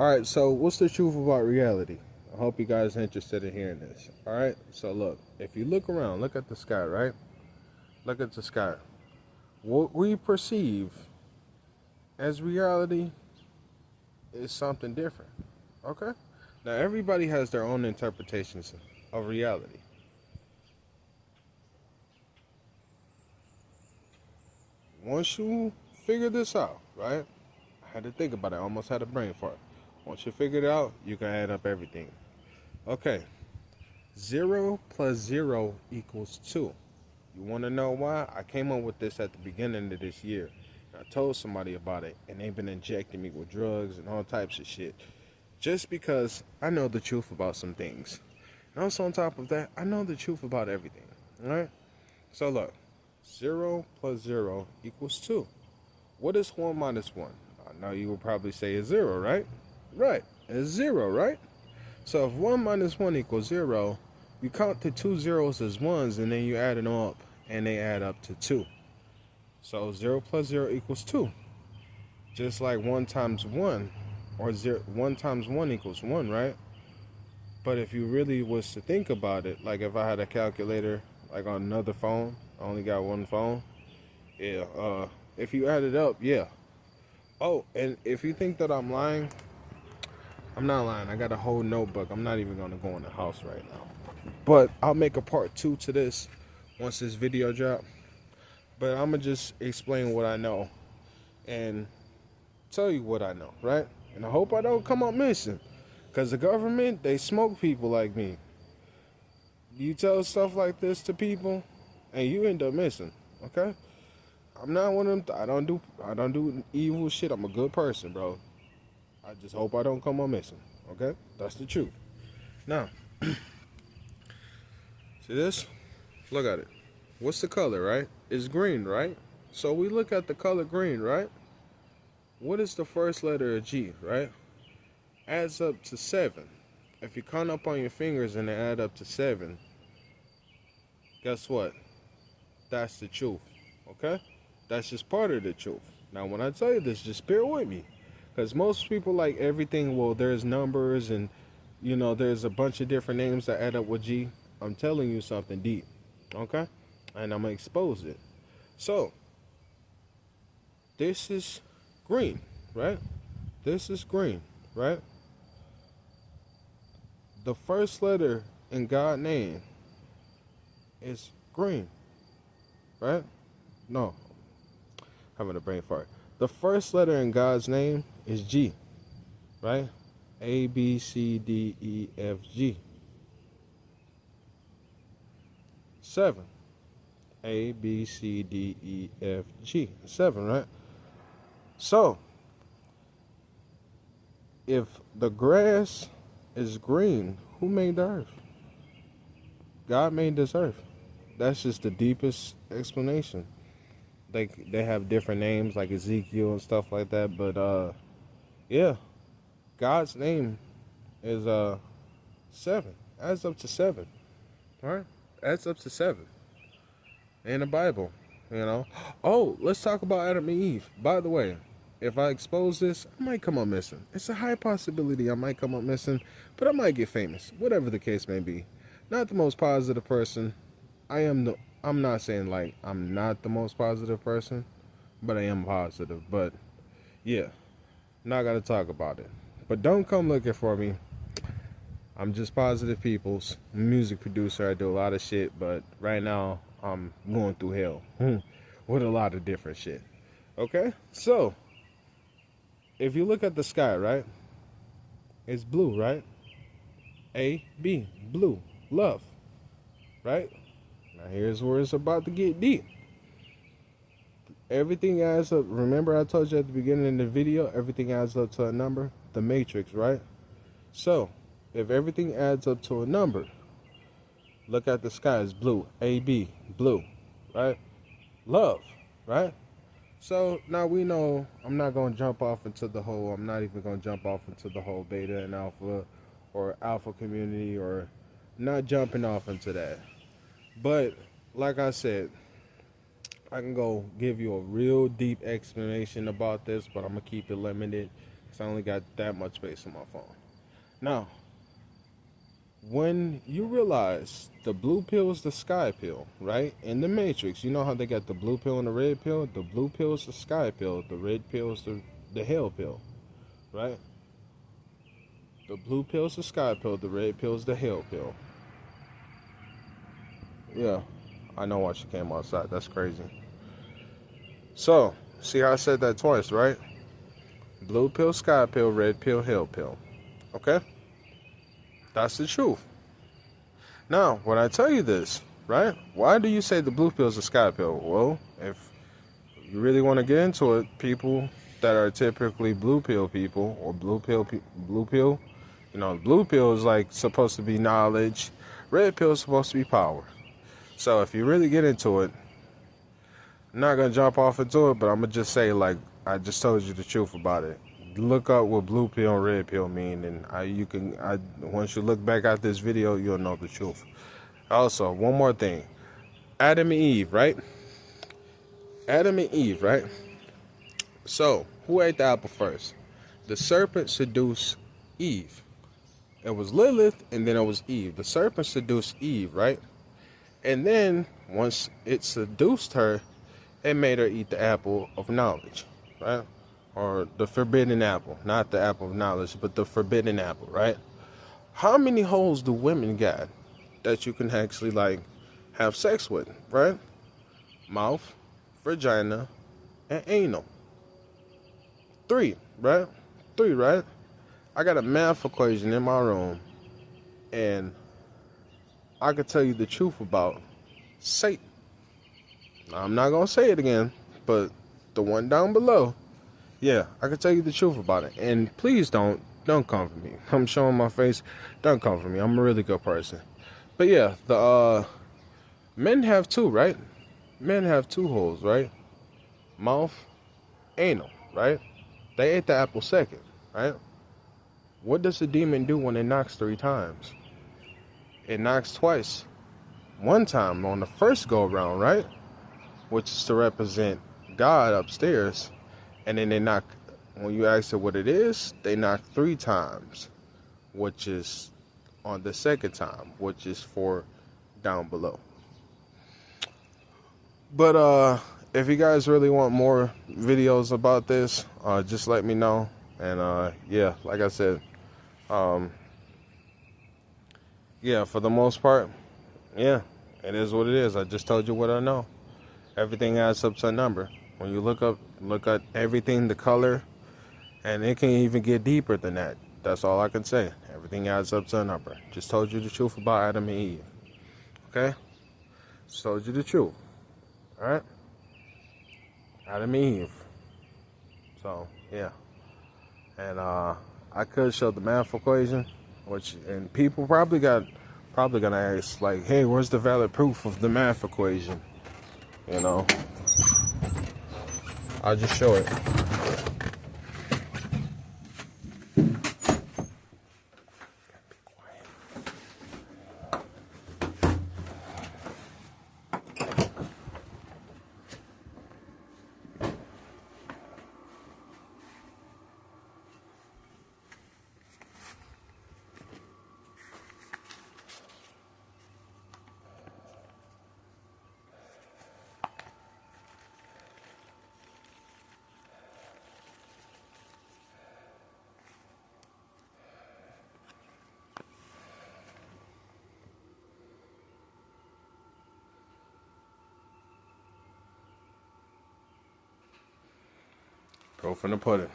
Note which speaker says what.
Speaker 1: Alright, so what's the truth about reality? I hope you guys are interested in hearing this. Alright, so look, if you look around, look at the sky, right? Look at the sky. What we perceive as reality is something different. Okay? Now, everybody has their own interpretations of reality. Once you figure this out, right? I had to think about it. I almost had a brain fart. Once you figure it out, you can add up everything. Okay. 0 plus 0 equals 2. You want to know why? I came up with this at the beginning of this year. I told somebody about it, and they've been injecting me with drugs and all types of shit. Just because I know the truth about some things. And also on top of that, I know the truth about everything. Alright? So look. 0 plus 0 equals 2. What is 1 minus 1? I know you will probably say it's 0, right? Right. It's 0, right? So if 1 minus 1 equals 0, you count the two zeros as ones and then you add them up and they add up to 2. So 0 plus 0 equals 2. Just like 1 times 1 or 1 times 1 equals 1, right? But if you really was to think about it, like if I had a calculator like on another phone, I only got one phone, yeah, if you add it up, yeah. Oh, and if you think that I'm lying, I'm not lying. I got a whole notebook. I'm not even going to go in the house right now. But I'll make a part 2 to this once this video drop. But I'm going to just explain what I know and tell you what I know, right? And I hope I don't come up missing. Because the government, they smoke people like me. You tell stuff like this to people and you end up missing, okay? I'm not one of them. I don't do evil shit. I'm a good person, bro. I just hope I don't come up missing, okay? That's the truth. Now, see this? Look at it. What's the color, right? It's green, right? So we look at the color green, right? What is the first letter of G, right? Adds up to 7. If you count up on your fingers and they add up to 7, guess what? That's the truth, okay? That's just part of the truth. Now, when I tell you this, just bear with me. Because most people like everything, well, there's numbers and, there's a bunch of different names that add up with G. I'm telling you something deep, okay? And I'm going to expose it. So, this is green, right? This is green, right? The first letter in God's name is green, right? No, having a brain fart. The first letter in God's name is G, right? A, B, C, D, E, F, G. 7. A, B, C, D, E, F, G. 7, right? So, if the grass is green, who made the earth? God made this earth. That's just the deepest explanation. They have different names like Ezekiel and stuff like that, but yeah, God's name is 7. Adds up to 7. All right, adds up to 7 in the Bible. Oh, let's talk about Adam and Eve. By the way, if I expose this, I might come up missing. It's a high possibility I might come up missing, but I might get famous. Whatever the case may be. Not the most positive person. I'm not saying like I'm not the most positive person, but I am positive. But yeah, not gonna talk about it. But don't come looking for me. I'm just positive people's music producer. I do a lot of shit, but right now I'm going through hell with a lot of different shit. Okay, so if you look at the sky, right, it's blue, right? A, B, blue, love, right? Now here's where it's about to get deep. Everything adds up. Remember I told you at the beginning of the video, everything adds up to a number? The matrix, right? So, if everything adds up to a number, look at the sky, it's blue. A, B, blue, right? Love, right? So now we know I'm not going to jump off into the whole, I'm not even going to jump off into the whole beta and alpha or alpha community, or not jumping off into that. But like I said, I can go give you a real deep explanation about this, but I'm going to keep it limited because I only got that much space on my phone. Now, when you realize the blue pill is the sky pill, right? In the Matrix, you know how they got the blue pill and the red pill? The blue pill is the sky pill, the red pill is the hell pill, right? The blue pill is the sky pill, the red pill is the hell pill. Yeah, I know why she came outside. That's crazy. So, see how I said that twice, right? Blue pill, sky pill, red pill, hell pill. Okay? That's the truth. Now, when I tell you this, right? Why do you say the blue pill is the sky pill? Well, if you really want to get into it, people that are typically blue pill people or blue pill, you know, blue pill is like supposed to be knowledge, red pill is supposed to be power. So if you really get into it, I'm not gonna jump off into it, but I'm gonna just say, like, I just told you the truth about it. Look up what blue pill and red pill mean, and once you look back at this video, you'll know the truth. Also, one more thing. Adam and Eve, right? Adam and Eve, right? So, who ate the apple first? The serpent seduced Eve. It was Lilith, and then it was Eve. The serpent seduced Eve, right? And then, once it seduced her, it made her eat the apple of knowledge, right? Or the forbidden apple. Not the apple of knowledge, but the forbidden apple, right? How many holes do women got that you can actually, like, have sex with, right? Mouth, vagina, and anal. 3, right? 3, right? I got a math equation in my room, and I could tell you the truth about Satan. Now, I'm not going to say it again, but the one down below, yeah, I can tell you the truth about it. And please don't come for me. I'm showing my face. Don't come for me. I'm a really good person. But yeah, the men have 2, right? Men have 2 holes, right? Mouth, anal, right? They ate the apple second, right? What does the demon do when it knocks 3 times? It knocks twice. One time on the first go around, right? Which is to represent God upstairs. And then they knock, when you ask it what it is, they knock 3 times, which is on the second time, which is for down below. But if you guys really want more videos about this, just let me know. And yeah, like I said, yeah, for the most part, yeah, it is what it is. I just told you what I know. Everything adds up to a number. When you look at everything, the color, and it can even get deeper than that. That's all I can say. Everything adds up to a number. Just told you the truth about Adam and Eve. Okay? Just told you the truth. Alright? Adam and Eve. So, yeah. And I could show the math equation, and people probably gonna ask, like, hey, where's the valid proof of the math equation? You know? I'll just show it. Go from the pudding.